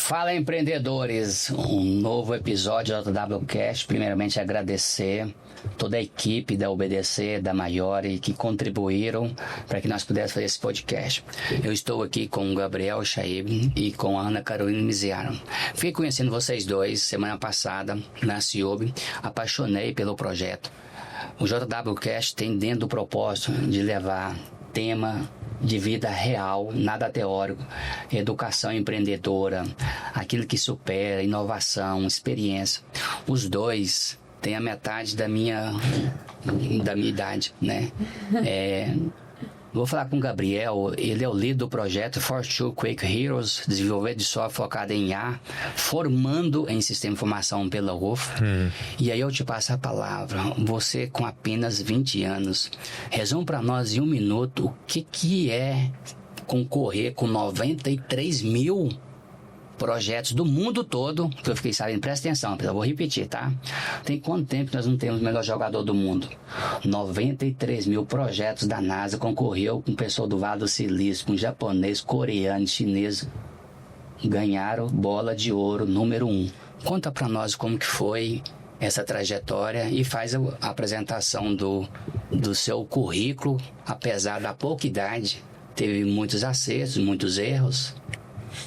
Fala, empreendedores, um novo episódio do JWCast. Primeiramente agradecer toda a equipe da UBDC, da Maiore, que contribuíram para que nós pudéssemos fazer esse podcast. Eu estou aqui com o Gabriel Shaib e com a Ana Carolina Miziano. Fiquei conhecendo vocês dois semana passada na CIOB, apaixonei pelo projeto. O JWCast tem dentro do propósito de levar tema de vida real, nada teórico, educação empreendedora, aquilo que supera, inovação, experiência. Os dois têm a metade da minha idade, né? Vou falar com o Gabriel, ele é o líder do projeto Fortune Quake Heroes, desenvolvedor de software focado em IA, formando em sistema de informação pela UF. E aí eu te passo a palavra, você com apenas 20 anos, resume para nós em um minuto o que é concorrer com 93 mil projetos do mundo todo, que eu fiquei sabendo, presta atenção, eu vou repetir, tá? Tem quanto tempo nós não temos o melhor jogador do mundo? 93 mil projetos da NASA, concorreu com o pessoal do Vale do Silício, com japonês, coreano, chinês, ganharam bola de ouro número 1. Conta pra nós como que foi essa trajetória e faz a apresentação do seu currículo, apesar da pouca idade, teve muitos acertos, muitos erros.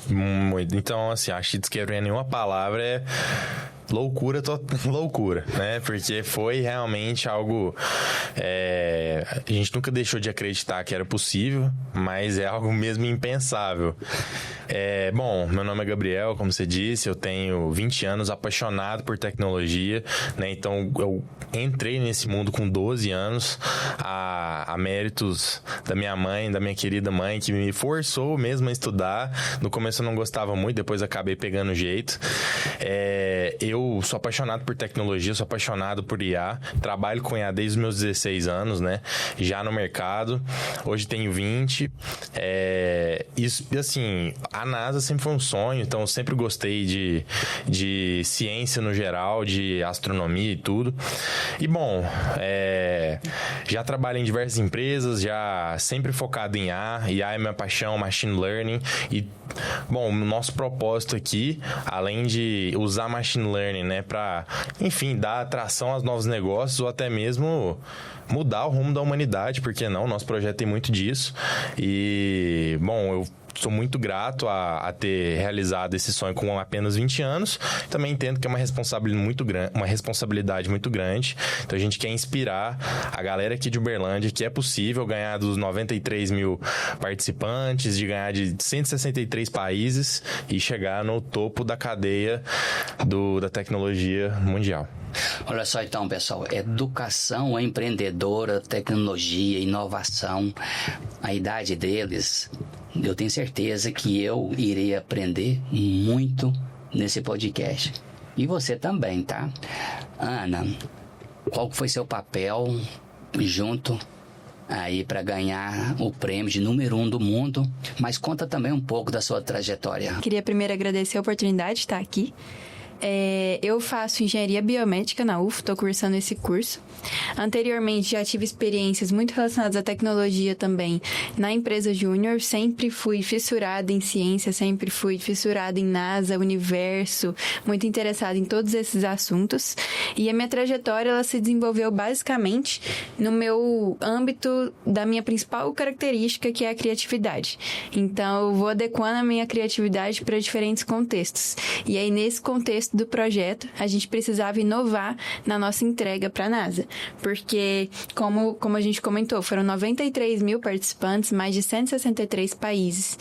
Muito. Então, assim, acho que descrever nenhuma palavra é loucura, né? Porque foi realmente algo... a gente nunca deixou de acreditar que era possível, mas é algo mesmo impensável. Bom, meu nome é Gabriel, como você disse, eu tenho 20 anos, apaixonado por tecnologia, né? Então, eu entrei nesse mundo com 12 anos, a méritos da minha mãe, da minha querida mãe, que me forçou mesmo a estudar. No começo eu não gostava muito, depois acabei pegando jeito. Eu sou apaixonado por tecnologia, sou apaixonado por IA, trabalho com IA desde os meus 16 anos, né? Já no mercado, hoje tenho 20. Isso, assim, a NASA sempre foi um sonho, então eu sempre gostei de ciência no geral, de astronomia e tudo. E bom, já trabalhei em diversas empresas, já sempre focado em IA. IA é minha paixão, machine learning. E, bom, o nosso propósito aqui, além de usar machine learning, né, para, enfim, dar atração aos novos negócios ou até mesmo mudar o rumo da humanidade, porque não? Nosso projeto tem muito disso. E, bom, eu sou muito grato a ter realizado esse sonho com apenas 20 anos. Também entendo que é uma responsabilidade muito grande. Então a gente quer inspirar a galera aqui de Uberlândia que é possível ganhar dos 93 mil participantes, de ganhar de 163 países e chegar no topo da cadeia da tecnologia mundial. Olha só então, pessoal, educação empreendedora, tecnologia, inovação, a idade deles, eu tenho certeza que eu irei aprender muito nesse podcast. E você também, tá? Ana, qual foi seu papel junto aí para ganhar o prêmio de número 1 do mundo? Mas conta também um pouco da sua trajetória. Queria primeiro agradecer a oportunidade de estar aqui. Eu faço engenharia biomédica na UF, estou cursando esse curso. Anteriormente já tive experiências muito relacionadas à tecnologia também na empresa júnior. Sempre fui fissurada em ciência, sempre fui fissurada em NASA, universo, muito interessada em todos esses assuntos. E a minha trajetória ela se desenvolveu basicamente no meu âmbito da minha principal característica, que é a criatividade. Então eu vou adequando a minha criatividade para diferentes contextos. E aí nesse contexto do projeto, a gente precisava inovar na nossa entrega para a NASA, porque, como a gente comentou, foram 93 mil participantes, mais de 163 países,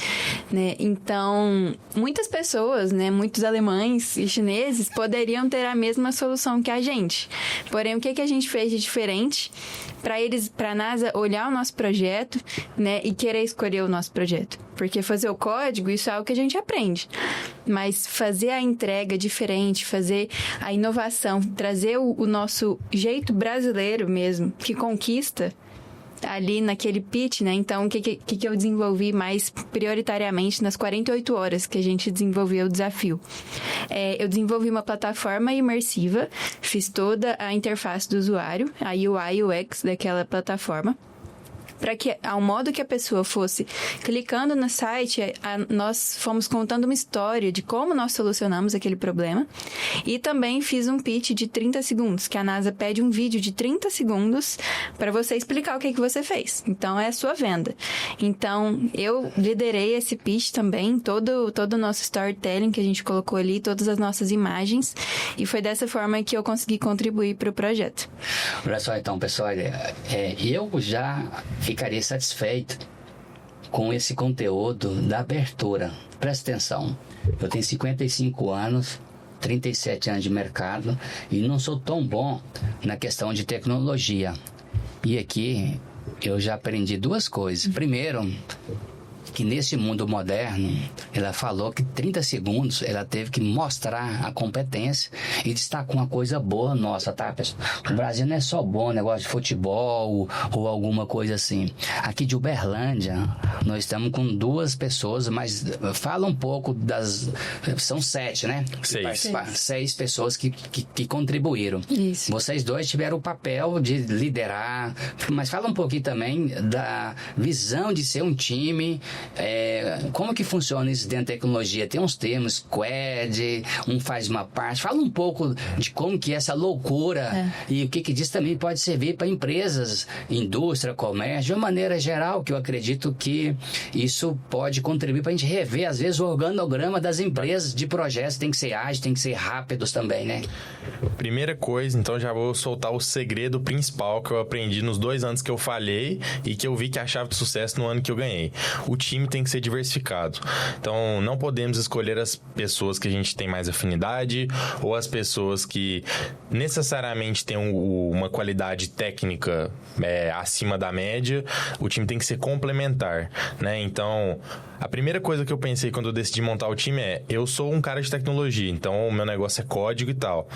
né? Então, muitas pessoas, né, muitos alemães e chineses poderiam ter a mesma solução que a gente. Porém, o que a gente fez de diferente para a NASA olhar o nosso projeto, né, e querer escolher o nosso projeto? Porque fazer o código, isso é algo que a gente aprende. Mas fazer a entrega diferente, fazer a inovação, trazer o nosso jeito brasileiro mesmo, que conquista ali naquele pitch, né? Então, o que eu desenvolvi mais prioritariamente nas 48 horas que a gente desenvolveu o desafio? Eu desenvolvi uma plataforma imersiva, fiz toda a interface do usuário, a UI e UX daquela plataforma. para que, ao modo que a pessoa fosse clicando no site, nós fomos contando uma história de como nós solucionamos aquele problema. E também fiz um pitch de 30 segundos, que a NASA pede um vídeo de 30 segundos para você explicar o que você fez. Então, é a sua venda. Então, eu liderei esse pitch também, todo o nosso storytelling que a gente colocou ali, todas as nossas imagens, e foi dessa forma que eu consegui contribuir para o projeto. Olha só, então, pessoal, eu já ficaria satisfeito com esse conteúdo da abertura. Presta atenção, eu tenho 55 anos, 37 anos de mercado e não sou tão bom na questão de tecnologia. E aqui eu já aprendi duas coisas. Primeiro, que nesse mundo moderno, ela falou que 30 segundos ela teve que mostrar a competência e destacar uma coisa boa nossa, tá, pessoal? O Brasil não é só bom negócio de futebol ou alguma coisa assim. Aqui de Uberlândia, nós estamos com 2 pessoas, mas fala um pouco das... São 7, né? 6 pessoas que contribuíram. Isso. Vocês 2 tiveram o papel de liderar, mas fala um pouquinho também da visão de ser um time. Como que funciona isso dentro da tecnologia? Tem uns termos, squad, um faz uma parte. Fala um pouco de como que é essa loucura e o que disso também pode servir para empresas, indústria, comércio, de uma maneira geral, que eu acredito que isso pode contribuir para a gente rever, às vezes, o organograma das empresas de projetos. Tem que ser ágil, tem que ser rápidos também, né? Primeira coisa, então já vou soltar o segredo principal que eu aprendi nos 2 anos que eu falhei e que eu vi que é a chave de sucesso no ano que eu ganhei. O time tem que ser diversificado. Então, não podemos escolher as pessoas que a gente tem mais afinidade ou as pessoas que necessariamente têm uma qualidade técnica acima da média. O time tem que ser complementar, né? Então, a primeira coisa que eu pensei quando eu decidi montar o time eu sou um cara de tecnologia, então o meu negócio é código e tal.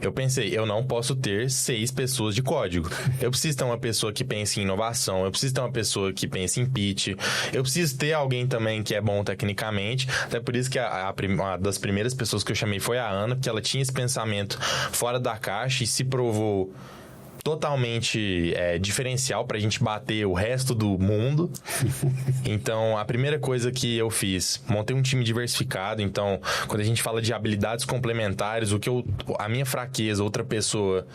Eu pensei, eu não posso ter 6 pessoas de código. Eu preciso ter uma pessoa que pense em inovação, eu preciso ter uma pessoa que pense em pitch, eu preciso ter alguém também que é bom tecnicamente. Até por isso que uma das primeiras pessoas que eu chamei foi a Ana, porque ela tinha esse pensamento fora da caixa e se provou totalmente diferencial pra gente bater o resto do mundo. Então, a primeira coisa que eu fiz, montei um time diversificado. Então, quando a gente fala de habilidades complementares, a minha fraqueza, outra pessoa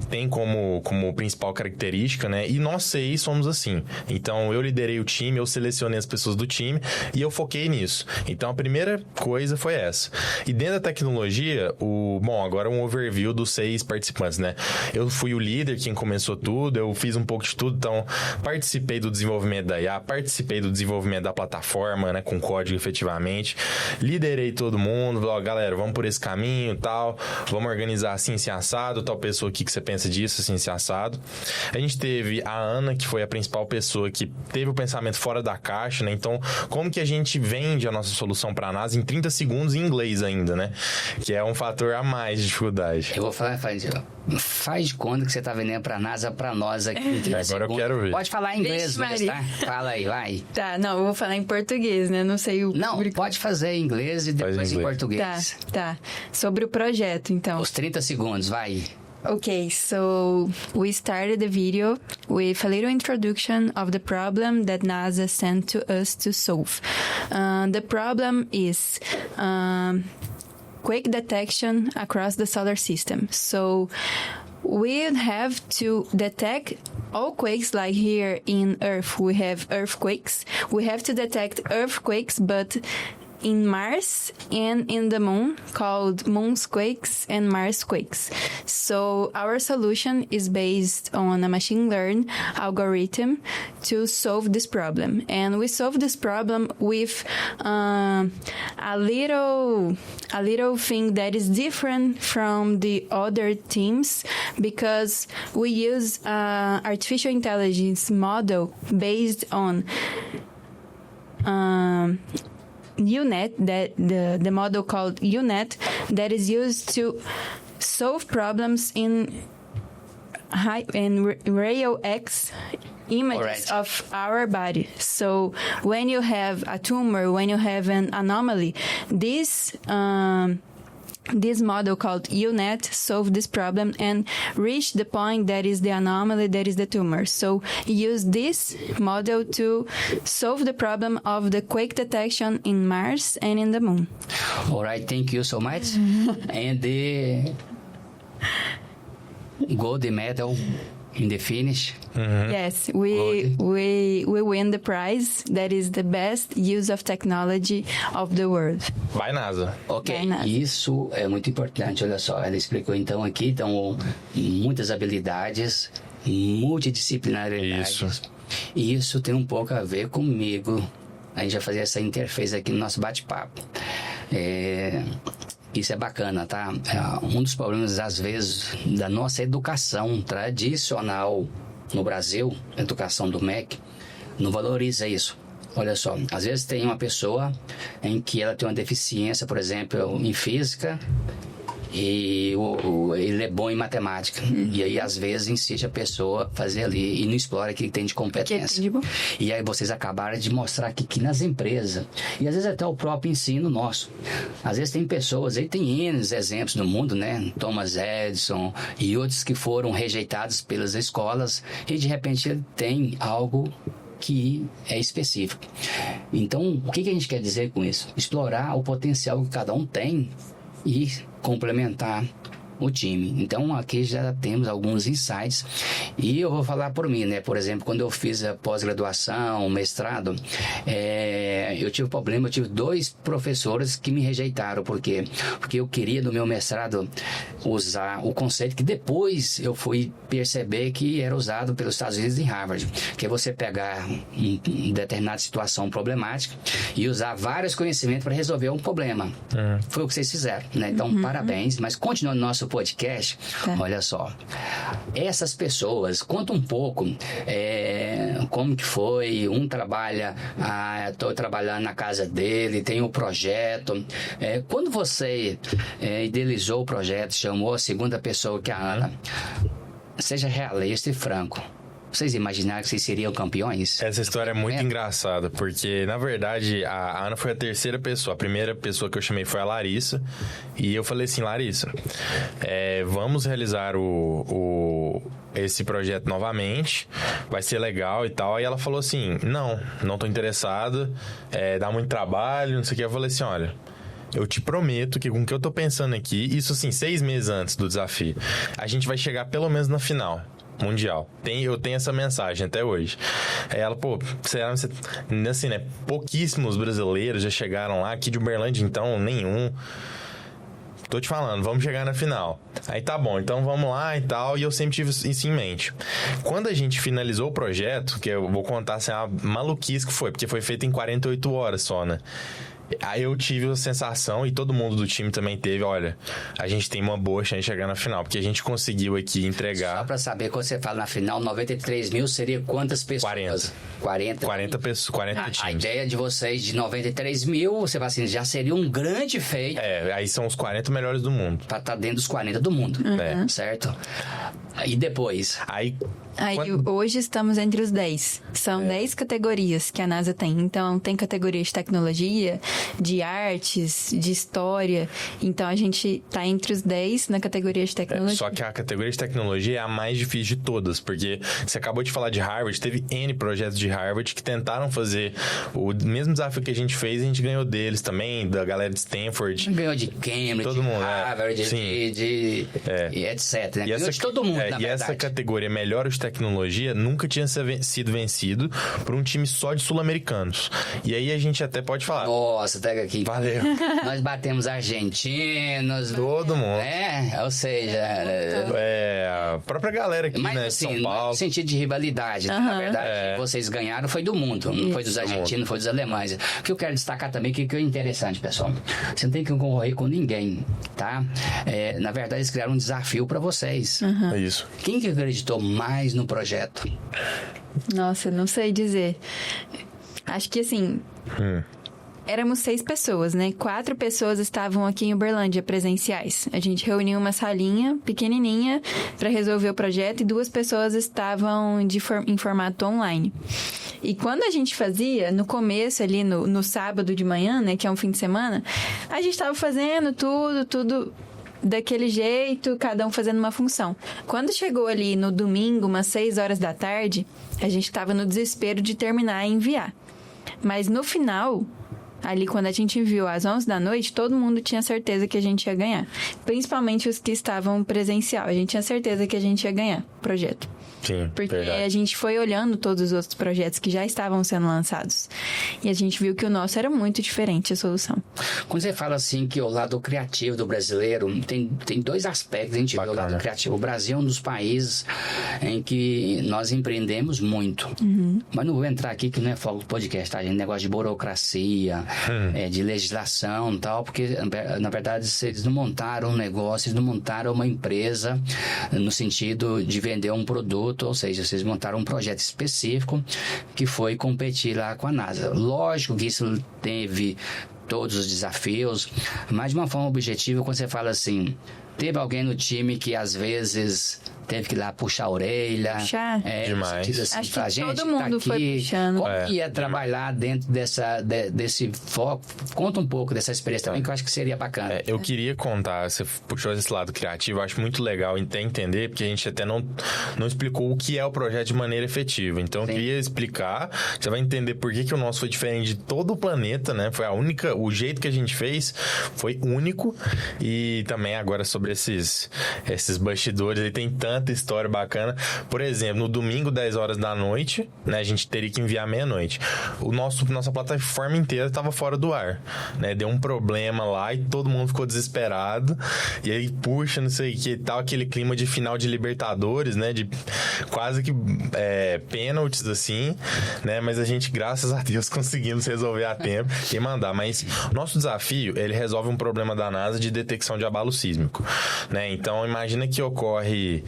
tem como principal característica, né? E nós 6 somos assim. Então, eu liderei o time, eu selecionei as pessoas do time e eu foquei nisso. Então, a primeira coisa foi essa. E dentro da tecnologia, agora um overview dos 6 participantes, né? Eu fui o líder, quem começou tudo, eu fiz um pouco de tudo, então participei do desenvolvimento da IA, participei do desenvolvimento da plataforma, né, com código efetivamente, liderei todo mundo, falei, galera, vamos por esse caminho, tal, vamos organizar assim, assim, assado, tal pessoa aqui que você pensa disso, assim, assim, assado. A gente teve a Ana, que foi a principal pessoa que teve o pensamento fora da caixa, né, então como que a gente vende a nossa solução para a NASA em 30 segundos em inglês ainda, né, que é um fator a mais de dificuldade. Eu vou falar, faz de conta que você tá vendendo pra NASA, pra nós aqui. Agora eu quero ver. Pode falar inglês, Vixe, tá? Fala aí, vai. Tá, não, eu vou falar em português, né? Não sei o... Não, pode fazer em inglês e depois em português. Tá. Sobre o projeto, então. Os 30 segundos, vai. Okay, so we started the video with a little introduction of the problem that NASA sent to us to solve. The problem is... quake detection across the solar system. So we have to detect all quakes, like here in Earth we have earthquakes. We have to detect earthquakes, but in Mars and in the moon, called moonsquakes and marsquakes. So our solution is based on a machine learning algorithm to solve this problem. And we solve this problem with a little thing that is different from the other teams, because we use artificial intelligence model based on UNet, that the model called UNet, that is used to solve problems in real X images of our body. So when you have a tumor, when you have an anomaly, this This model called UNet solved this problem and reached the point that is the anomaly that is the tumor. So use this model to solve the problem of the quake detection in Mars and in the Moon. All right, thank you so much. And the gold medal in the finish. Yes, we win the prize. That is the best use of technology of the world. Vai, NASA. Ok, Vai, NASA. isso é muito importante, olha só, ela explicou então aqui, então, muitas habilidades, multidisciplinaridade. Isso. E isso tem um pouco a ver comigo. A gente vai fazer essa interface aqui no nosso bate-papo. Isso é bacana, tá? Um dos problemas, às vezes, da nossa educação tradicional no Brasil, a educação do MEC, não valoriza isso. Olha só, às vezes tem uma pessoa em que ela tem uma deficiência, por exemplo, em física, e ele é bom em matemática. E aí, às vezes, insiste a pessoa fazer ali e não explora aquilo que tem de competência. E aí vocês acabaram de mostrar que nas empresas, e às vezes até o próprio ensino nosso, às vezes tem pessoas, aí tem N exemplos no mundo, né? Thomas Edison e outros que foram rejeitados pelas escolas e de repente ele tem algo que é específico. Então, o que a gente quer dizer com isso? Explorar o potencial que cada um tem e complementar o time. Então, aqui já temos alguns insights e eu vou falar por mim, né? Por exemplo, quando eu fiz a pós-graduação, mestrado, eu tive problema, eu tive 2 professores que me rejeitaram. Por quê? Porque eu queria, no meu mestrado, usar o conceito que depois eu fui perceber que era usado pelos Estados Unidos em Harvard, que é você pegar uma determinada situação problemática e usar vários conhecimentos para resolver um problema. Foi o que vocês fizeram, né? Então, parabéns, mas continuando nosso podcast, olha só, essas pessoas, conta um pouco como que foi, um trabalha, estou trabalhando na casa dele, tem um projeto, quando você idealizou o projeto, chamou a segunda pessoa, que é a Ana, seja realista e franco. Vocês imaginaram que vocês seriam campeões? Essa história é muito engraçada, porque, na verdade, a Ana foi a terceira pessoa. A primeira pessoa que eu chamei foi a Larissa. E eu falei assim, Larissa, vamos realizar esse projeto novamente, vai ser legal e tal. Aí ela falou assim, não tô interessada, dá muito trabalho, não sei o que. Eu falei assim, olha, eu te prometo que com o que eu tô pensando aqui, isso assim, 6 meses antes do desafio, a gente vai chegar pelo menos na final mundial. Eu tenho essa mensagem até hoje. Aí ela, será assim, né? Pouquíssimos brasileiros já chegaram lá, aqui de Uberlândia, então, nenhum. Tô te falando, vamos chegar na final. Aí tá bom, então vamos lá e tal. E eu sempre tive isso em mente. Quando a gente finalizou o projeto, que eu vou contar assim, a maluquice que foi, porque foi feito em 48 horas só, né? Aí eu tive a sensação, e todo mundo do time também teve, olha, a gente tem uma boa chance de chegar na final, porque a gente conseguiu aqui entregar... Só pra saber, quando você fala na final, 93 mil seria quantas pessoas? 40 pessoas, 40 times. A ideia de vocês de 93 mil, você fala assim, já seria um grande feito. Aí são os 40 melhores do mundo. Pra estar dentro dos 40 do mundo, certo? E depois? Hoje estamos entre os 10. São 10 categorias que a NASA tem. Então, tem categoria de tecnologia, de artes, de história. Então, a gente tá entre os 10 na categoria de tecnologia. Só que a categoria de tecnologia é a mais difícil de todas, porque você acabou de falar de Harvard, teve N projetos de Harvard que tentaram fazer o mesmo desafio que a gente fez, a gente ganhou deles também, da galera de Stanford. Ganhou de Cambridge, todo mundo, Harvard, e etc. Né? Ganhou de todo mundo, na verdade. Essa categoria melhor de tecnologia nunca tinha sido vencido por um time só de sul-americanos. E aí a gente até pode falar. Nossa, pega aqui. Valeu. Nós batemos argentinos. Todo mundo. Ou seja... a própria galera aqui, mas, né, assim, de São Paulo. No sentido de rivalidade. Na verdade, vocês ganharam foi do mundo. Não foi dos argentinos, foi dos alemães. O que eu quero destacar também, que é interessante, pessoal. Você não tem que concorrer com ninguém, tá? Na verdade, eles criaram um desafio para vocês. É isso. Quem que acreditou mais no projeto? Nossa, não sei dizer. Acho que assim... Éramos 6 pessoas, né? 4 pessoas estavam aqui em Uberlândia, presenciais. A gente reuniu uma salinha pequenininha para resolver o projeto e 2 pessoas estavam em formato online. E quando a gente fazia, no começo ali, no sábado de manhã, né, que é um fim de semana, a gente estava fazendo tudo daquele jeito, cada um fazendo uma função. Quando chegou ali no domingo, umas 6 horas da tarde, a gente estava no desespero de terminar e enviar. Mas no final, ali quando a gente enviou às 11 da noite, todo mundo tinha certeza que a gente ia ganhar. Principalmente os que estavam presencial. A gente tinha certeza que a gente ia ganhar o projeto. Sim, porque verdade. a gente foi olhando todos os outros projetos que já estavam sendo lançados. E a gente viu que o nosso era muito diferente, a solução. Quando você fala assim que o lado criativo do brasileiro, tem 2 aspectos, a gente vê o lado criativo. O Brasil é um dos países em que nós empreendemos muito. Mas não vou entrar aqui que não é foco do podcast, tá, gente? Negócio de burocracia, de legislação e tal, porque na verdade eles não montaram um negócio, eles não montaram uma empresa no sentido de vender um produto. Ou seja, vocês montaram um projeto específico que foi competir lá com a NASA. Lógico que isso teve todos os desafios, mas de uma forma objetiva, quando você fala assim, teve alguém no time que às vezes teve que ir lá puxar a orelha. Puxar? Demais. Assim, acho que todo mundo foi puxando. Como ia trabalhar dentro desse foco? Conta um pouco dessa experiência também, que eu acho que seria bacana. Eu queria contar, você puxou esse lado criativo, eu acho muito legal entender, porque a gente até não explicou o que é o projeto de maneira efetiva. Então, eu queria explicar, você vai entender por que o nosso foi diferente de todo o planeta, né? Foi o jeito que a gente fez foi único. E também agora sobre esses bastidores, aí tem tanta história bacana. Por exemplo, no domingo, 10 horas da noite, né, a gente teria que enviar meia-noite. Nossa plataforma inteira estava fora do ar, né? Deu um problema lá e todo mundo ficou desesperado. E aí, puxa, não sei o que tal, aquele clima de final de Libertadores, né? De quase que pênaltis, assim, né? Mas a gente, graças a Deus, conseguimos resolver a tempo e mandar. Mas o nosso desafio, ele resolve um problema da NASA de detecção de abalo sísmico, né? Então, imagina que ocorre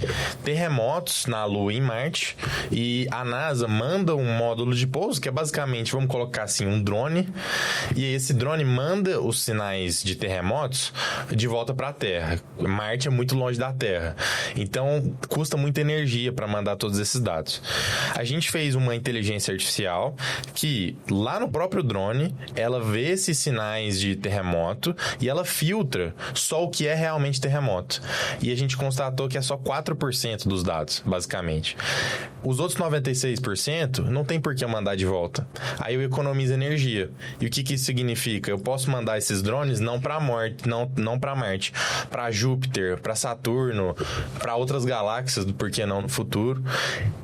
terremotos na Lua e em Marte e a NASA manda um módulo de pouso, que é basicamente, vamos colocar assim, um drone, e esse drone manda os sinais de terremotos de volta para a Terra. Marte é muito longe da Terra, então custa muita energia para mandar todos esses dados. A gente fez uma inteligência artificial que lá no próprio drone ela vê esses sinais de terremoto e ela filtra só o que é realmente terremoto, e a gente constatou que é só 4% dos dados, basicamente. Os outros 96% não tem por que eu mandar de volta. Aí eu economizo energia. E o que isso significa? Eu posso mandar esses drones não para Marte, para Júpiter, para Saturno, para outras galáxias, por que não no futuro.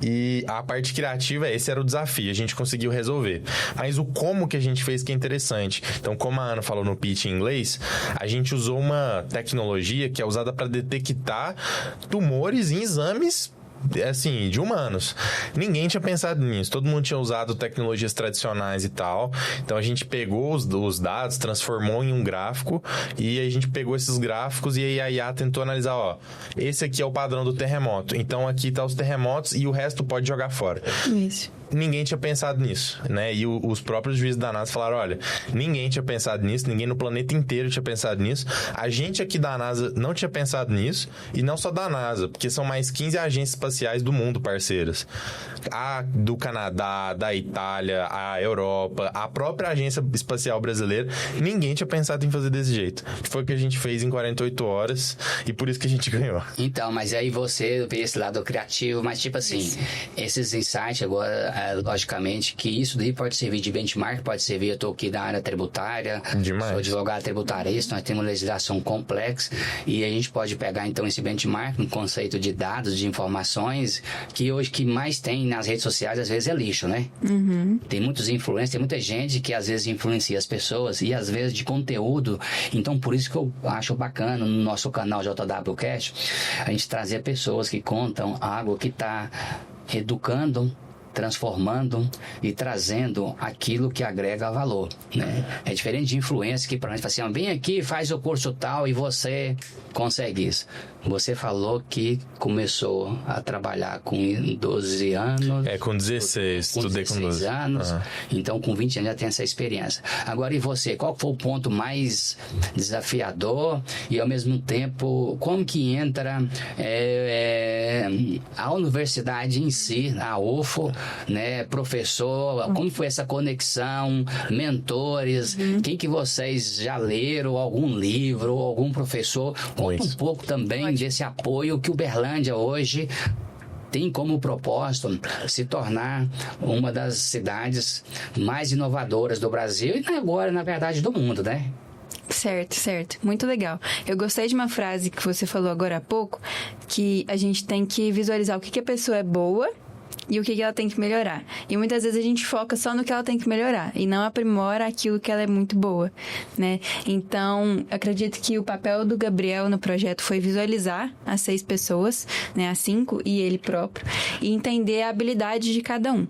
E a parte criativa, esse era o desafio, a gente conseguiu resolver. Mas o como que a gente fez que é interessante. Então, como a Ana falou no pitch em inglês, a gente usou uma tecnologia que é usada para detectar tumores em exames, assim, de humanos. Ninguém tinha pensado nisso. Todo mundo tinha usado tecnologias tradicionais e tal. Então, a gente pegou os dados, transformou em um gráfico e a gente pegou esses gráficos e aí a IA tentou analisar, esse aqui é o padrão do terremoto. Então, aqui tá os terremotos e o resto pode jogar fora. Isso. Ninguém tinha pensado nisso, né? E os próprios juízes da NASA falaram, olha, ninguém tinha pensado nisso, ninguém no planeta inteiro tinha pensado nisso. A gente aqui da NASA não tinha pensado nisso, e não só da NASA, porque são mais 15 agências espaciais do mundo parceiras. A do Canadá, da Itália, a Europa, a própria agência espacial brasileira, ninguém tinha pensado em fazer desse jeito. Foi o que a gente fez em 48 horas, e por isso que a gente ganhou. Então, mas aí você vê esse lado criativo, mas tipo assim, esses insights agora, logicamente, que isso daí pode servir de benchmark, pode servir, eu estou aqui na área tributária, demais. Sou advogado tributarista, nós temos legislação complexa e a gente pode pegar então esse benchmark, um conceito de dados, de informações, que hoje que mais tem nas redes sociais, às vezes é lixo, né? Tem muitos influencers, tem muita gente que às vezes influencia as pessoas e às vezes de conteúdo, então por isso que eu acho bacana no nosso canal JWCast, a gente trazer pessoas que contam algo que está educando, transformando e trazendo aquilo que agrega valor, né? É diferente de influência que para nós fala assim, vem aqui, faz o curso tal e você consegue isso. Você falou que começou a trabalhar com 12 anos. Com 16, estudei com 12 anos. Então, com 20 anos já tem essa experiência. Agora, e você? Qual foi o ponto mais desafiador e, ao mesmo tempo, como que entra a universidade em si, a UFO, né, professor, como foi essa conexão, mentores, quem que vocês já leram, algum livro, algum professor? Conta um pouco também desse apoio que Uberlândia hoje tem como propósito se tornar uma das cidades mais inovadoras do Brasil e agora, na verdade, do mundo, né? Certo. Muito legal. Eu gostei de uma frase que você falou agora há pouco, que a gente tem que visualizar o que a pessoa é boa e o que ela tem que melhorar. E muitas vezes a gente foca só no que ela tem que melhorar e não aprimora aquilo que ela é muito boa, né? Então, acredito que o papel do Gabriel no projeto foi visualizar as 6 pessoas, né? As 5 e ele próprio, e entender a habilidade de cada um.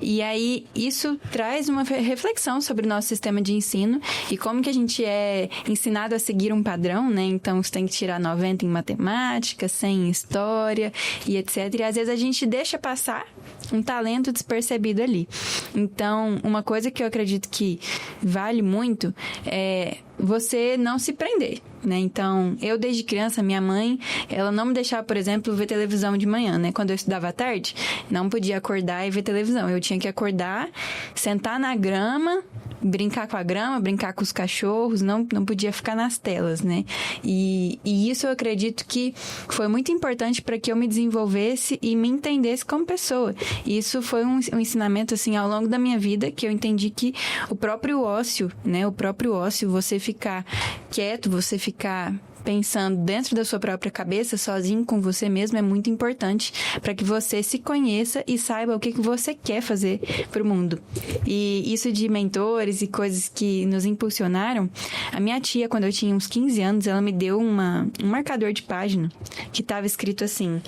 E aí, isso traz uma reflexão sobre o nosso sistema de ensino e como que a gente é ensinado a seguir um padrão, né? Então, você tem que tirar 90 em matemática, 100 em história e etc. E às vezes a gente deixa passar um talento despercebido ali. Então, uma coisa que eu acredito que vale muito é você não se prender, né? Então, eu desde criança, minha mãe, ela não me deixava, por exemplo, ver televisão de manhã, né? Quando eu estudava à tarde, não podia acordar e ver televisão. Eu tinha que acordar, sentar na grama, brincar com a grama, brincar com os cachorros, não podia ficar nas telas, né? E isso eu acredito que foi muito importante para que eu me desenvolvesse e me entendesse como pessoa. E isso foi um ensinamento, assim, ao longo da minha vida, que eu entendi que o próprio ócio, né? O próprio ócio, você ficar quieto, você ficar pensando dentro da sua própria cabeça, sozinho com você mesmo, é muito importante para que você se conheça e saiba o que você quer fazer para o mundo. E isso de mentores e coisas que nos impulsionaram, a minha tia, quando eu tinha uns 15 anos, ela me deu um marcador de página que estava escrito assim: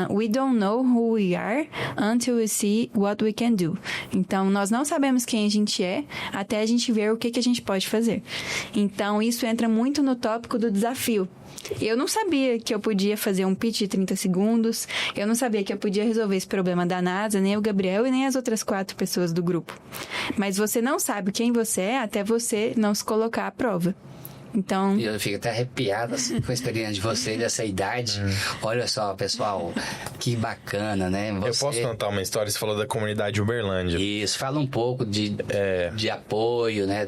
We don't know who we are until we see what we can do. Então, nós não sabemos quem a gente é até a gente ver o que a gente pode fazer. Então, isso entra muito no tópico do desafio. Eu não sabia que eu podia fazer um pitch de 30 segundos, eu não sabia que eu podia resolver esse problema da NASA, nem o Gabriel e nem as outras 4 pessoas do grupo. Mas você não sabe quem você é até você não se colocar à prova. Então... Eu fico até arrepiado assim, com a experiência de vocês dessa idade. Olha só, pessoal, que bacana, né? Eu posso contar uma história? Você falou da comunidade Uberlândia. Isso, fala um pouco de apoio, né?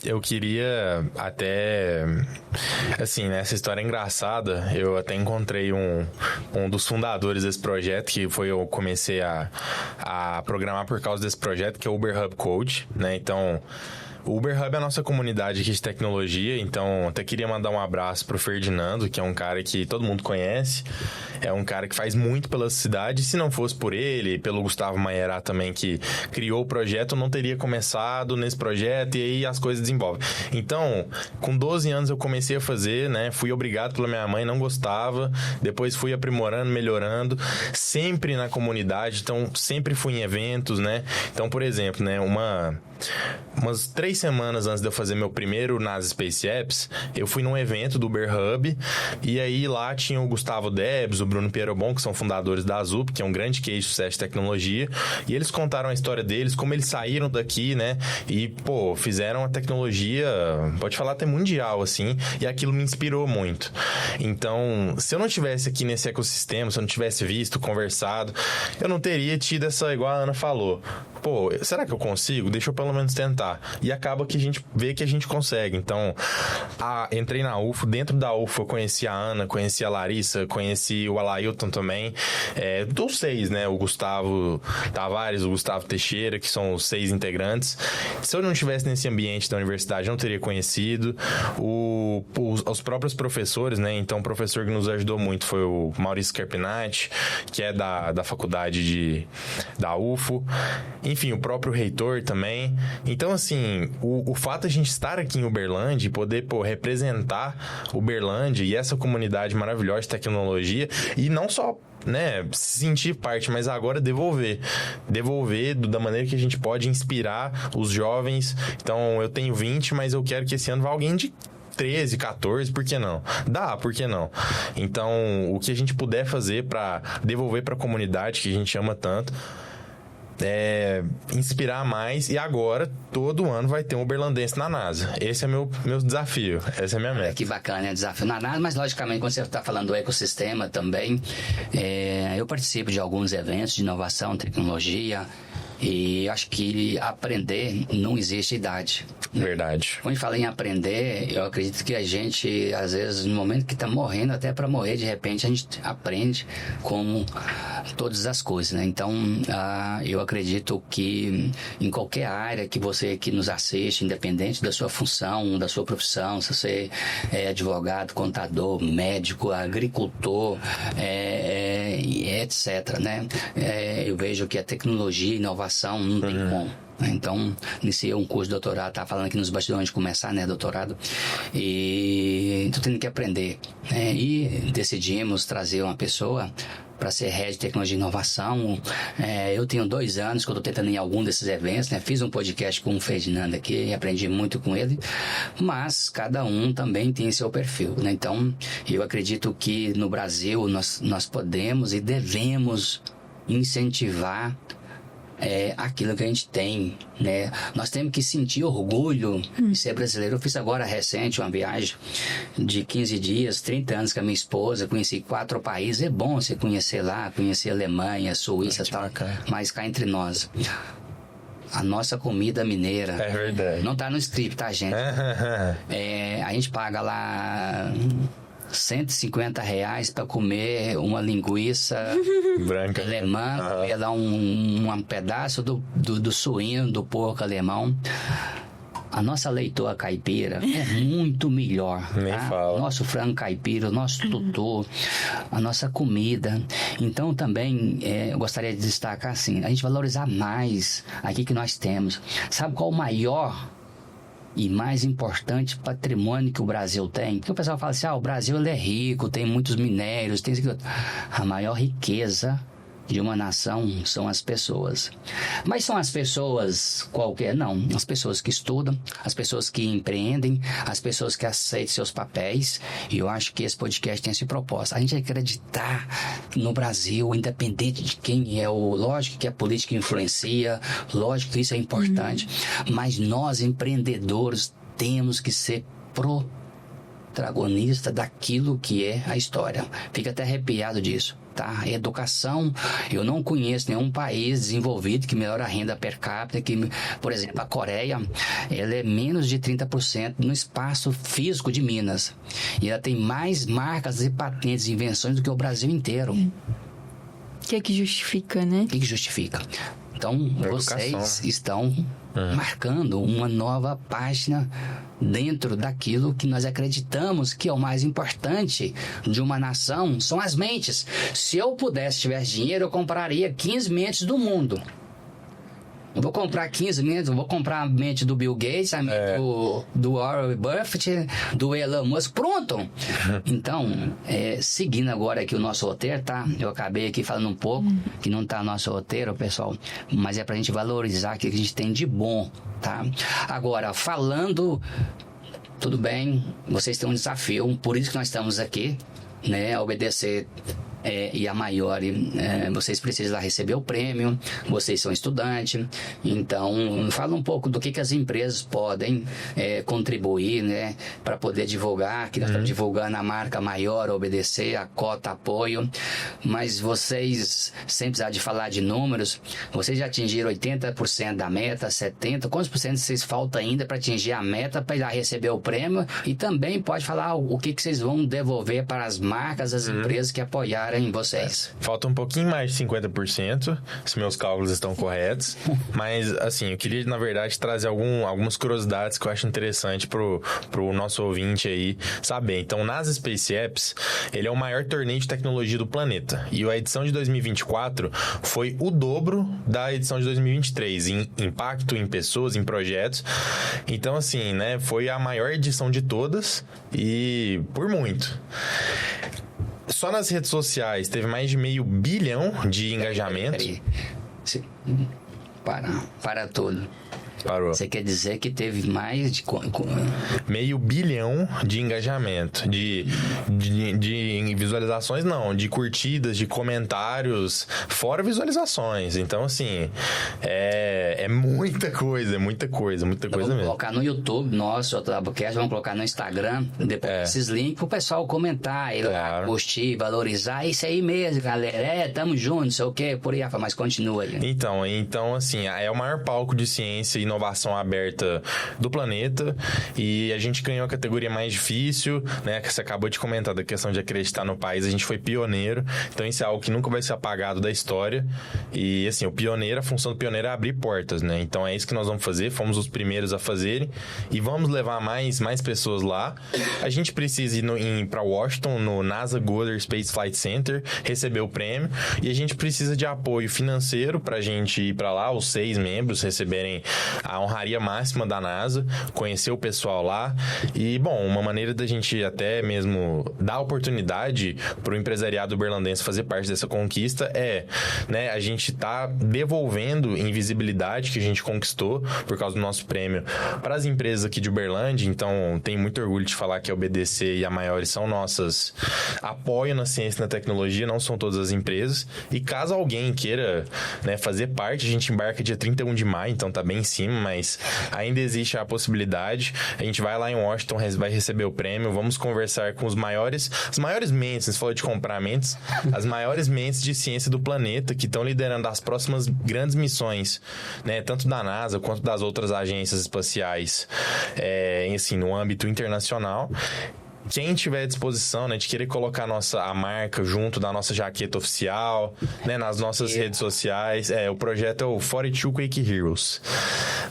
Eu queria até... Assim, né? Essa história é engraçada. Eu até encontrei um dos fundadores desse projeto, que foi eu comecei a programar por causa desse projeto, que é o Uber Hub Code, né? Então... O Uber Hub é a nossa comunidade aqui de tecnologia, então até queria mandar um abraço pro Ferdinando, que é um cara que todo mundo conhece, é um cara que faz muito pela cidade. Se não fosse por ele, pelo Gustavo Maierá também, que criou o projeto, eu não teria começado nesse projeto e aí as coisas desenvolvem. Então, com 12 anos eu comecei a fazer, né? Fui obrigado pela minha mãe, não gostava, depois fui aprimorando, melhorando, sempre na comunidade, então sempre fui em eventos, né? Então, por exemplo, né? Umas 3 semanas antes de eu fazer meu primeiro nas Space Apps, eu fui num evento do Uber Hub, e aí lá tinha o Gustavo Debs, o Bruno Pierobon, que são fundadores da Azup, que é um grande case de sucesso de tecnologia, e eles contaram a história deles, como eles saíram daqui, né, e, pô, fizeram a tecnologia, pode falar até mundial, assim, e aquilo me inspirou muito. Então, se eu não tivesse aqui nesse ecossistema, se eu não tivesse visto, conversado, eu não teria tido essa, igual a Ana falou, pô, será que eu consigo? Deixa eu pelo menos tentar. E acaba que a gente vê que a gente consegue. Então, entrei na UFO. Dentro da UFO eu conheci a Ana, conheci a Larissa, conheci o Alailton também. Dos 6, né? O Gustavo Tavares, o Gustavo Teixeira, que são os 6 integrantes. Se eu não estivesse nesse ambiente da universidade, eu não teria conhecido. Os próprios professores, né? Então, o professor que nos ajudou muito foi o Maurício Carpinati, que é da faculdade da UFO. Enfim, o próprio reitor também. Então, assim, o fato de a gente estar aqui em Uberlândia e poder, representar Uberlândia e essa comunidade maravilhosa de tecnologia, e não só, né, sentir parte, mas agora devolver da maneira que a gente pode inspirar os jovens. Então, eu tenho 20, mas eu quero que esse ano vá alguém de 13, 14, por que não? Por que não? Então, o que a gente puder fazer para devolver para a comunidade que a gente ama tanto, inspirar mais, e agora todo ano vai ter um uberlandense na NASA. Esse é meu desafio, essa é a minha meta. Que bacana, desafio na NASA, mas logicamente quando você está falando do ecossistema também, eu participo de alguns eventos de inovação, tecnologia, e acho que aprender não existe idade. Verdade. Quando a gente fala em aprender, eu acredito que a gente, às vezes, no momento que está morrendo, até para morrer, de repente, a gente aprende como todas as coisas, né? Então, eu acredito que em qualquer área que você que nos assiste, independente da sua função, da sua profissão, se você é advogado, contador, médico, agricultor, etc., né? Eu vejo que a tecnologia e inovação não tem como. Então, iniciei um curso de doutorado, tá falando aqui nos bastidores de começar, né, doutorado, e tô tendo que aprender, né? E decidimos trazer uma pessoa para ser head de tecnologia e inovação. Eu tenho 2 anos que eu tô tentando ir em algum desses eventos, né? Fiz um podcast com o Ferdinando aqui, aprendi muito com ele, mas cada um também tem seu perfil, né? Então, eu acredito que no Brasil nós podemos e devemos incentivar aquilo que a gente tem, né? Nós temos que sentir orgulho de ser brasileiro. Eu fiz agora recente uma viagem de 15 dias, 30 anos com a minha esposa, conheci 4 países. É bom você conhecer lá, conhecer Alemanha, Suíça e tal, mas cá entre nós, a nossa comida mineira é verdade. Não tá no script, tá, gente? A gente paga lá R$150 para comer uma linguiça branca alemã, ela um pedaço do suíno, do porco alemão. A nossa leitoa caipira é muito melhor. Nem fala. Nosso frango caipira, o nosso tutu, a nossa comida. Então também eu gostaria de destacar assim, a gente valorizar mais aqui que nós temos. Sabe qual o maior e mais importante patrimônio que o Brasil tem? Porque o pessoal fala assim, o Brasil ele é rico, tem muitos minérios, tem isso aqui. A maior riqueza de uma nação são as pessoas. Mas são as pessoas qualquer? Não. As pessoas que estudam, as pessoas que empreendem, as pessoas que aceitam seus papéis. E eu acho que esse podcast tem esse propósito. A gente acreditar no Brasil, independente de quem é o... Lógico que a política influencia, lógico que isso é importante. Mas nós, empreendedores, temos que ser protagonista daquilo que é a história. Fica até arrepiado disso, tá? Educação, eu não conheço nenhum país desenvolvido que melhora a renda per capita, que, por exemplo, a Coreia, ela é menos de 30% no espaço físico de Minas. E ela tem mais marcas e patentes e invenções do que o Brasil inteiro. O que é que justifica, né? O que justifica? Então, vocês estão marcando uma nova página dentro daquilo que nós acreditamos que é o mais importante de uma nação, são as mentes. Se eu pudesse, tivesse dinheiro, eu compraria 15 mentes do mundo. Eu vou comprar 15 mentes, eu vou comprar a mente do Bill Gates, a mente do Warren Buffett, do Elon Musk, pronto! Então, seguindo agora aqui o nosso roteiro, tá? Eu acabei aqui falando um pouco, que não tá no nosso roteiro, pessoal, mas é pra gente valorizar aquilo que a gente tem de bom, tá? Agora, falando, tudo bem, vocês têm um desafio, por isso que nós estamos aqui, né? Obedecer e a Maiore, vocês precisam lá receber o prêmio, vocês são estudantes, então fala um pouco do que as empresas podem contribuir, né, para poder divulgar, que nós estamos divulgando a marca Maiore, Obedecer, a cota apoio, mas vocês, sem precisar de falar de números, vocês já atingiram 80% da meta, 70%, quantos por cento vocês falta ainda para atingir a meta, para ir lá receber o prêmio, e também pode falar o que vocês vão devolver para as marcas, as empresas que apoiaram em vocês. Falta um pouquinho mais de 50%, se meus cálculos estão corretos. Mas, assim, eu queria, na verdade, trazer algumas curiosidades que eu acho interessante pro nosso ouvinte aí saber. Então, NASA Space Apps, ele é o maior torneio de tecnologia do planeta. E a edição de 2024 foi o dobro da edição de 2023, em impacto, em pessoas, em projetos. Então, assim, né, foi a maior edição de todas e por muito. Só nas redes sociais teve mais de 500 milhões de engajamentos. Para tudo. Parou. Você quer dizer que teve mais de... 500 milhão de engajamento, de visualizações não, de curtidas, de comentários, fora visualizações. Então, assim, é muita coisa Vamos mesmo. colocar no YouTube nosso, o Doublecast, vamos colocar no Instagram, depois esses links pro pessoal comentar, ir lá, curtir, valorizar, isso aí mesmo, galera, tamo junto, não sei o que, por aí, mas continua aí. Então, assim, é o maior palco de ciência e inovação aberta do planeta, e a gente ganhou a categoria mais difícil, né, que você acabou de comentar da questão de acreditar no país, a gente foi pioneiro, então isso é algo que nunca vai ser apagado da história, e assim, a função do pioneiro é abrir portas, né, então é isso que nós vamos fazer, fomos os primeiros a fazerem, e vamos levar mais pessoas lá. A gente precisa ir para Washington, no NASA Goddard Space Flight Center, receber o prêmio, e a gente precisa de apoio financeiro pra gente ir pra lá, os 6 membros receberem a honraria máxima da NASA, conhecer o pessoal lá, e bom, uma maneira da gente até mesmo dar oportunidade pro empresariado uberlandense fazer parte dessa conquista é, né, a gente tá devolvendo invisibilidade que a gente conquistou por causa do nosso prêmio para as empresas aqui de Uberlândia. Então, tenho muito orgulho de falar que a UBDC e a Maiores são nossas apoio na ciência e na tecnologia, não são todas as empresas. E caso alguém queira, né, fazer parte, a gente embarca dia 31 de maio, então tá bem em cima, mas ainda existe a possibilidade. A gente vai lá em Washington, vai receber o prêmio, vamos conversar com as maiores mentes, você falou de comprar mentes, as maiores mentes de ciência do planeta que estão liderando as próximas grandes missões, né, tanto da NASA quanto das outras agências espaciais, assim, no âmbito internacional. Quem tiver à disposição, né, de querer colocar a marca junto da nossa jaqueta oficial, né, nas nossas redes sociais, o projeto é o 42 Quake Heroes,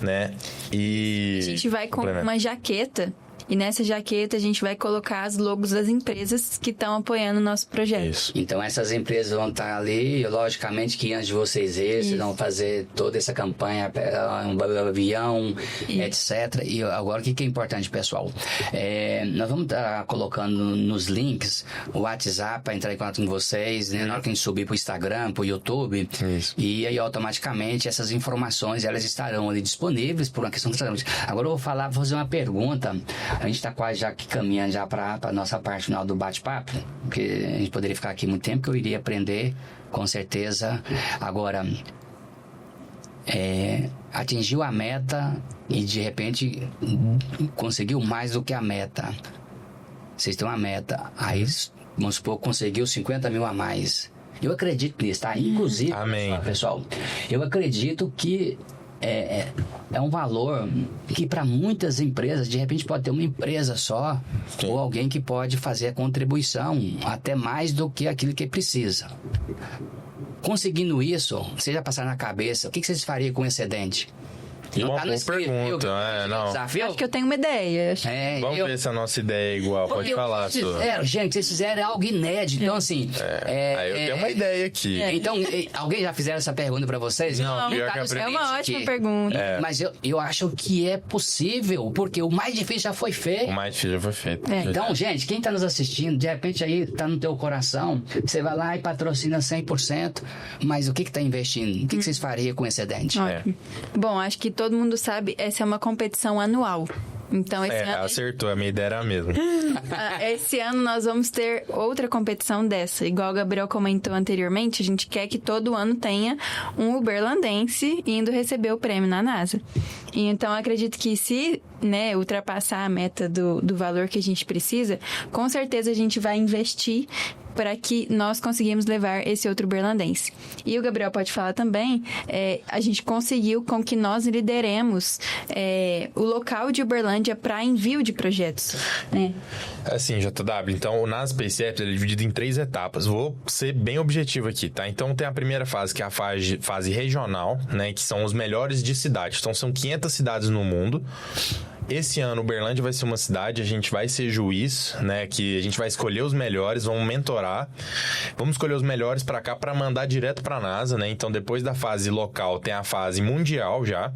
né, e... A gente vai com uma jaqueta. E nessa jaqueta a gente vai colocar as logos das empresas que estão apoiando o nosso projeto. Isso. Então essas empresas vão estar ali, logicamente que antes de vocês vocês vão fazer toda essa campanha, um avião, etc. E agora o que é importante, pessoal? Nós vamos estar colocando nos links o WhatsApp para entrar em contato com vocês, né? Na hora que a gente subir para o Instagram, para o YouTube. Isso. E aí automaticamente essas informações elas estarão ali disponíveis por uma questão de trâmite. Agora eu vou fazer uma pergunta. A gente está quase já aqui caminhando já para a nossa parte final do bate-papo, porque a gente poderia ficar aqui muito tempo, que eu iria aprender, com certeza. Agora, atingiu a meta e de repente conseguiu mais do que a meta. Vocês têm uma meta, aí vamos supor, conseguiu 50 mil a mais. Eu acredito nisso, tá? Inclusive, amém, pessoal, eu acredito que é um valor que para muitas empresas, de repente pode ter uma empresa só, ou alguém que pode fazer a contribuição até mais do que aquilo que precisa. Conseguindo isso, vocês já passaram na cabeça, o que vocês fariam com o excedente? Uma boa pergunta, não. Desafio? Acho que eu tenho uma ideia. Vamos ver se a nossa ideia é igual. Pode falar, sua. Gente, vocês fizeram algo inédito. Então, assim... eu tenho uma ideia aqui. Então, alguém já fizeram essa pergunta pra vocês? Não, pior que é uma ótima pergunta. Mas eu acho que é possível, porque o mais difícil já foi feito. O mais difícil já foi feito. Então, gente, quem tá nos assistindo, de repente aí tá no teu coração, você vai lá e patrocina 100%, mas o que tá investindo? O que vocês fariam com excedente? Bom, acho que todo mundo sabe, essa é uma competição anual. Então, esse ano... acertou, a minha ideia era a mesma. Esse ano nós vamos ter outra competição dessa. Igual o Gabriel comentou anteriormente, a gente quer que todo ano tenha um uberlandense indo receber o prêmio na NASA. E então, acredito que se ultrapassar a meta do valor que a gente precisa, com certeza a gente vai investir para que nós conseguimos levar esse outro uberlandense. E o Gabriel pode falar também, a gente conseguiu com que nós lideremos o local de Uberlândia para envio de projetos. Né? Assim, JW, então o NASA Space Apps ele é dividido em 3 etapas. Vou ser bem objetivo aqui, tá? Então tem a primeira fase, que é a fase regional, né? Que são os melhores de cidades. Então são 500 cidades no mundo. esse ano Uberlândia vai ser uma cidade, a gente vai ser juiz, né? Que a gente vai escolher os melhores, vamos mentorar, vamos escolher os melhores para cá para mandar direto para a NASA, né? Então depois da fase local tem a fase mundial já.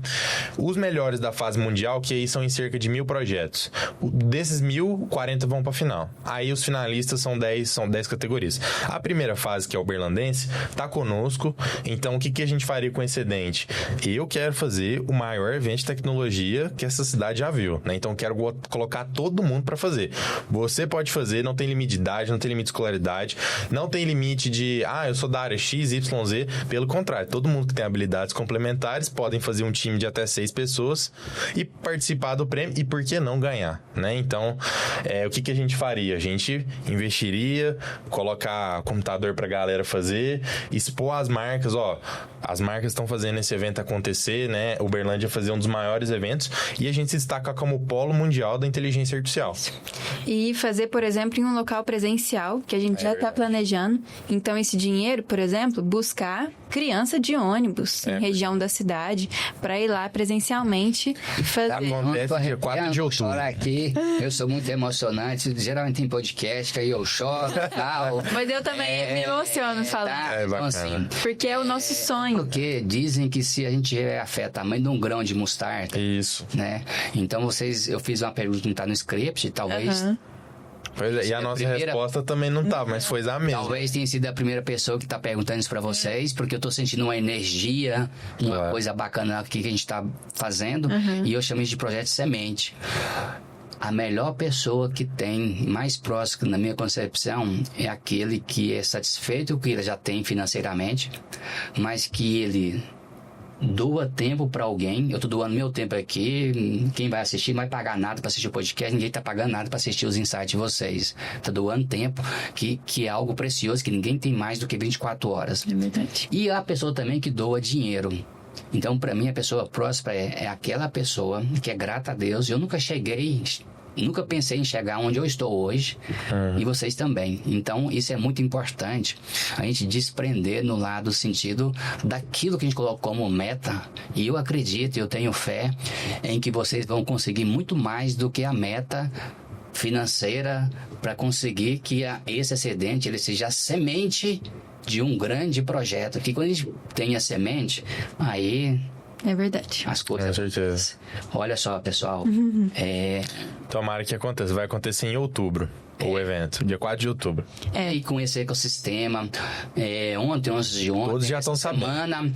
Os melhores da fase mundial, que aí são em cerca de 1.000 projetos. Desses 1.000, 40 vão para final. Aí os finalistas são 10 categorias. A primeira fase, que é o Uberlandense, tá conosco. Então o que a gente faria com esse excedente? Eu quero fazer o maior evento de tecnologia que essa cidade já viu, né? Então eu quero colocar todo mundo para fazer. Você pode fazer, não tem limite de idade, não tem limite de escolaridade, não tem limite de, eu sou da área X, Y, Z. Pelo contrário, todo mundo que tem habilidades complementares podem fazer um time de até 6 pessoas e participar do prêmio, e por que não ganhar, né? Então, o que a gente faria? A gente investiria, colocar computador pra galera fazer, expor as marcas, as marcas estão fazendo esse evento acontecer, né? Uberlândia fazer um dos maiores eventos e a gente se destaca como polo mundial da inteligência artificial. E fazer, por exemplo, em um local presencial, que a gente já está planejando. Então, esse dinheiro, por exemplo, buscar criança de ônibus em região da cidade para ir lá presencialmente e fazer. Acontece dia 4 de outubro. Aqui, eu sou muito emocionante, geralmente em podcast que aí eu choro e tal. Mas eu também me emociono falando. É então, bacana. assim, porque é o nosso sonho. porque dizem que se a gente tiver a fé tamanho de um grão de mostarda, Isso. né? Então eu fiz uma pergunta que não tá no script, talvez. Pois é, e a nossa resposta também não tá, mas foi a mesma. Talvez tenha sido a primeira pessoa que tá perguntando isso pra vocês, porque eu tô sentindo uma energia, uma coisa bacana aqui que a gente tá fazendo, e eu chamo isso de projeto semente. A melhor pessoa que tem, mais próximo, na minha concepção, é aquele que é satisfeito com o que ele já tem financeiramente, mas que ele doa tempo pra alguém. Eu tô doando meu tempo aqui. Quem vai assistir não vai pagar nada pra assistir o podcast. Ninguém tá pagando nada pra assistir os insights de vocês. Tá doando tempo, que é algo precioso, que ninguém tem mais do que 24 horas. É verdade. E a pessoa também que doa dinheiro. Então, pra mim, a pessoa próspera é aquela pessoa que é grata a Deus. Eu nunca pensei em chegar onde eu estou hoje, e vocês também. Então, isso é muito importante, a gente desprender no lado, sentido daquilo que a gente colocou como meta, e eu acredito, eu tenho fé em que vocês vão conseguir muito mais do que a meta financeira para conseguir que esse excedente ele seja a semente de um grande projeto, que quando a gente tem a semente, aí É verdade. as coisas. Com certeza. Olha só, pessoal, Tomara que aconteça. Vai acontecer em outubro, o evento, dia 4 de outubro. e com esse ecossistema, ontem, 11 de ontem, Todos já essa estão sabendo. semana,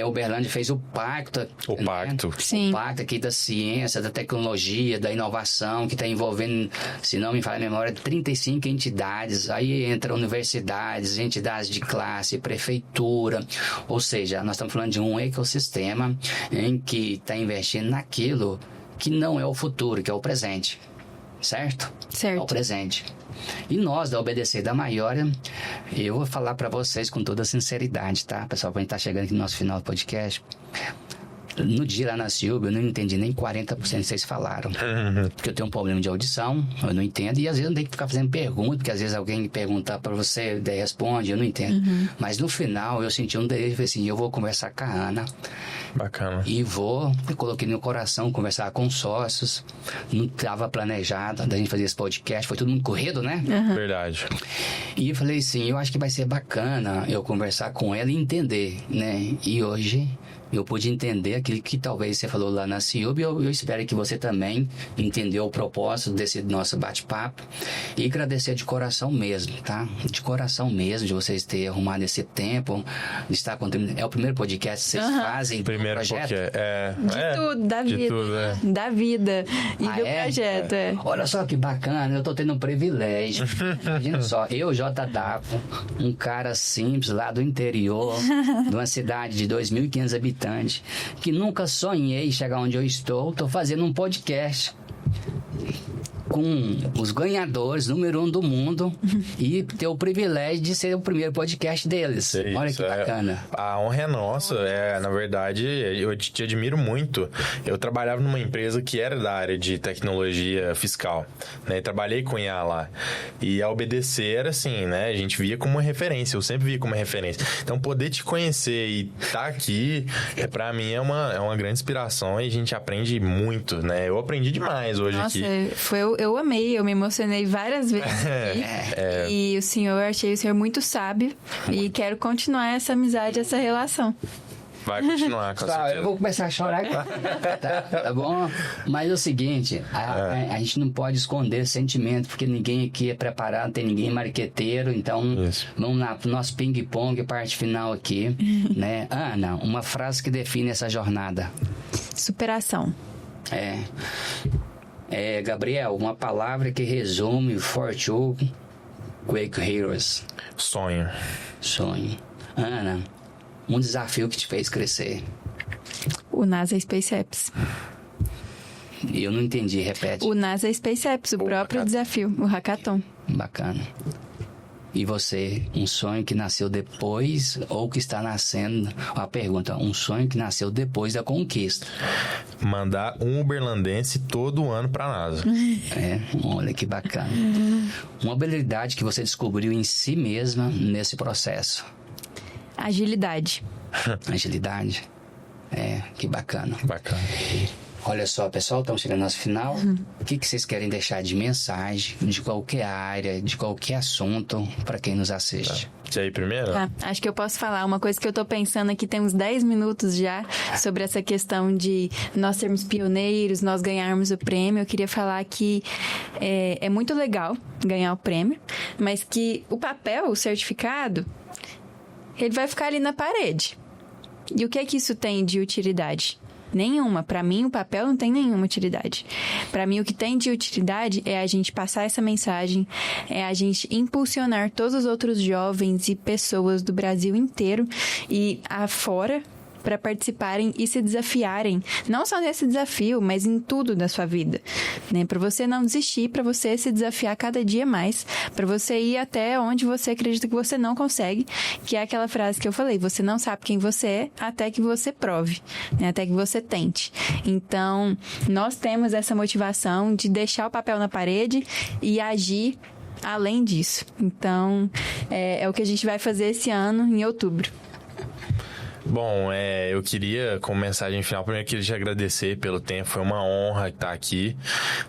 Uberlândia fez o pacto. O pacto. Sim. O pacto aqui da ciência, da tecnologia, da inovação, que está envolvendo, se não me falha a memória, 35 entidades. Aí entra universidades, entidades de classe, prefeitura. Ou seja, nós estamos falando de um ecossistema em que está investindo naquilo que não é o futuro, que é o presente. Certo? Certo. É o presente. E nós, da OBDC da Maiora, eu vou falar para vocês com toda sinceridade, tá? Pessoal, pra gente tá chegando aqui no nosso final do podcast. No dia lá na Silvia, eu não entendi nem 40% que vocês falaram. Porque eu tenho um problema de audição, eu não entendo. E às vezes eu tenho que ficar fazendo perguntas, porque às vezes alguém pergunta para você, daí responde, eu não entendo. Mas no final, eu senti um desejo, falei assim, eu vou conversar com a Ana. Bacana. E eu coloquei no meu coração conversar com sócios. Não estava planejado da gente fazer esse podcast, foi tudo muito corrido, né? Verdade. E eu falei assim, eu acho que vai ser bacana eu conversar com ela e entender, né? E hoje eu pude entender aquilo que talvez você falou lá na CIUB, e eu espero que você também entendeu o propósito desse nosso bate-papo, e agradecer de coração mesmo, tá? De coração mesmo, de vocês terem arrumado esse tempo, de estar contribuindo. É o primeiro podcast que vocês fazem do Primeiro projeto? De tudo, da de vida. tudo, Da vida e do projeto, Olha só que bacana, eu tô tendo um privilégio. Imagina só, eu, J. Davo, um cara simples lá do interior, de uma cidade de 2.500 habitantes, que nunca sonhei chegar onde eu estou, tô fazendo um podcast com os ganhadores, número 1 do mundo, e ter o privilégio de ser o primeiro podcast deles. Olha que bacana. A honra é nossa. Na verdade, eu te admiro muito. Eu trabalhava numa empresa que era da área de tecnologia fiscal, né? E trabalhei com IA lá. E a OBDC era assim, né? A gente via como uma referência. Eu sempre via como uma referência. Então, poder te conhecer e estar aqui, pra mim, é uma grande inspiração e a gente aprende muito, né? Eu aprendi demais hoje aqui. Nossa, eu amei. Eu me emocionei várias vezes aqui. E achei o senhor muito sábio e quero continuar essa amizade, essa relação. Vai continuar com certeza. Eu vou começar a chorar aqui. Tá bom? Mas é o seguinte, a gente não pode esconder sentimento, porque ninguém aqui é preparado, tem ninguém marqueteiro, então vamos lá pro nosso ping-pong, parte final aqui, né? Ana, uma frase que define essa jornada. Superação. Gabriel, uma palavra que resume For Two Quake Heroes. Sonho. Ana, um desafio que te fez crescer. O NASA Space Apps. Eu não entendi, repete. O NASA Space Apps, o próprio desafio, o hackathon. Bacana. E você, um sonho que nasceu depois ou que está nascendo? A pergunta, um sonho que nasceu depois da conquista. Mandar um uberlandense todo ano pra NASA. Olha que bacana. Uma habilidade que você descobriu em si mesma nesse processo. Agilidade. Agilidade? Que bacana. Bacana. Olha só, pessoal, estamos chegando ao nosso final. O que vocês querem deixar de mensagem, de qualquer área, de qualquer assunto, para quem nos assiste? Quer ir primeiro? Acho que eu posso falar uma coisa que eu tô pensando aqui, tem uns 10 minutos já, sobre essa questão de nós sermos pioneiros, nós ganharmos o prêmio. Eu queria falar que é muito legal ganhar o prêmio, mas que o papel, o certificado, ele vai ficar ali na parede. E o que é que isso tem de utilidade? Nenhuma. Para mim, o papel não tem nenhuma utilidade. Para mim, o que tem de utilidade é a gente passar essa mensagem, é a gente impulsionar todos os outros jovens e pessoas do Brasil inteiro e afora para participarem e se desafiarem, não só nesse desafio, mas em tudo da sua vida, né? Para você não desistir, para você se desafiar cada dia mais, para você ir até onde você acredita que você não consegue, que é aquela frase que eu falei, você não sabe quem você é até que você prove, né? Até que você tente. Então, nós temos essa motivação de deixar o papel na parede e agir além disso. Então, é o que a gente vai fazer esse ano, em outubro. Bom, eu queria, como mensagem final, primeiro queria te agradecer pelo tempo, foi uma honra estar aqui,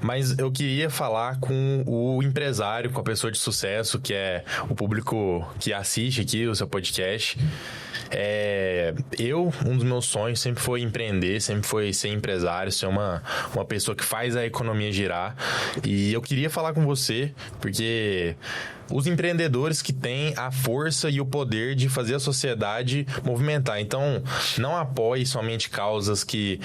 mas eu queria falar com o empresário, com a pessoa de sucesso, que é o público que assiste aqui o seu podcast. Um dos meus sonhos sempre foi empreender, sempre foi ser empresário, ser uma pessoa que faz a economia girar, e eu queria falar com você, porque os empreendedores que têm a força e o poder de fazer a sociedade movimentar. Então, não apoie somente causas que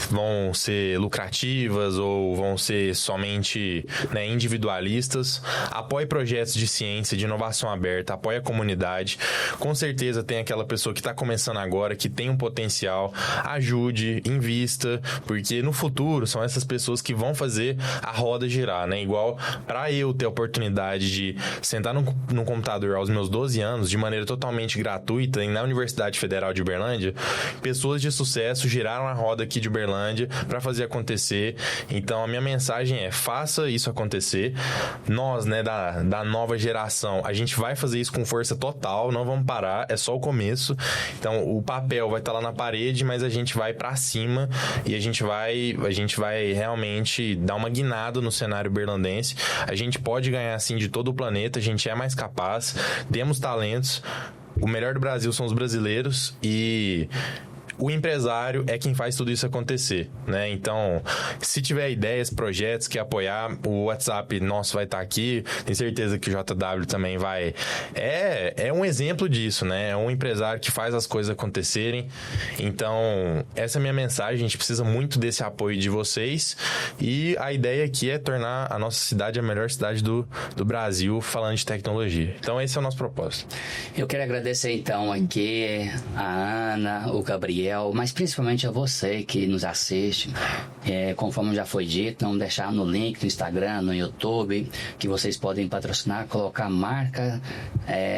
vão ser lucrativas ou vão ser somente, né, individualistas. Apoie projetos de ciência, de inovação aberta, apoie a comunidade. Com certeza tem aquela pessoa que está começando agora, que tem um potencial. Ajude, invista, porque no futuro são essas pessoas que vão fazer a roda girar, né? Igual para eu ter a oportunidade de sentar no computador aos meus 12 anos, de maneira totalmente gratuita, na Universidade Federal de Uberlândia, pessoas de sucesso giraram a roda aqui de Uberlândia para fazer acontecer. Então, a minha mensagem é: faça isso acontecer. Nós, né, da nova geração, a gente vai fazer isso com força total, não vamos parar, é só o começo. Então, o papel vai estar lá na parede, mas a gente vai para cima e a gente vai realmente dar uma guinada no cenário berlandense. A gente pode ganhar, sim, de todo o planeta, a gente é mais capaz, temos talentos. O melhor do Brasil são os brasileiros e o empresário é quem faz tudo isso acontecer, né? Então, se tiver ideias, projetos, quer apoiar, o WhatsApp nosso vai estar aqui. Tenho certeza que o JW também vai. É um exemplo disso, né? É um empresário que faz as coisas acontecerem. Então, essa é a minha mensagem. A gente precisa muito desse apoio de vocês. E a ideia aqui é tornar a nossa cidade a melhor cidade do Brasil, falando de tecnologia. Então, esse é o nosso propósito. Eu quero agradecer, então, aqui a Ana, o Gabriel, mas principalmente a você que nos assiste, Conforme já foi dito, vamos deixar no link do Instagram, no YouTube, que vocês podem patrocinar, colocar a marca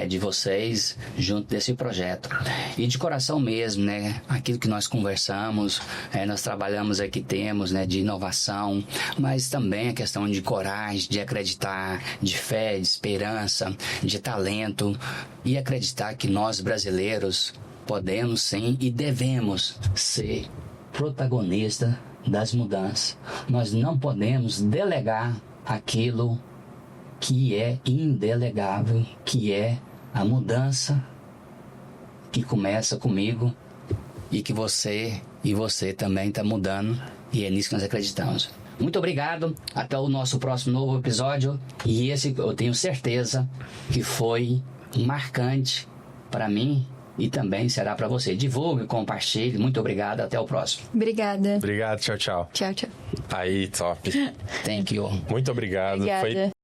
de vocês junto desse projeto. E de coração mesmo, né? Aquilo que nós conversamos, nós trabalhamos aqui, temos, né, de inovação, mas também a questão de coragem, de acreditar, de fé, de esperança, de talento e acreditar que nós brasileiros podemos sim e devemos ser protagonistas das mudanças. Nós não podemos delegar aquilo que é indelegável, que é a mudança que começa comigo e que você também está mudando, e é nisso que nós acreditamos. Muito obrigado, até o nosso próximo novo episódio, e esse eu tenho certeza que foi marcante para mim e também será para você. Divulgue, compartilhe. Muito obrigado, até o próximo. Obrigada. Obrigado, tchau, tchau. Tchau, tchau. Aí, top. Thank you. Muito obrigado. Obrigada.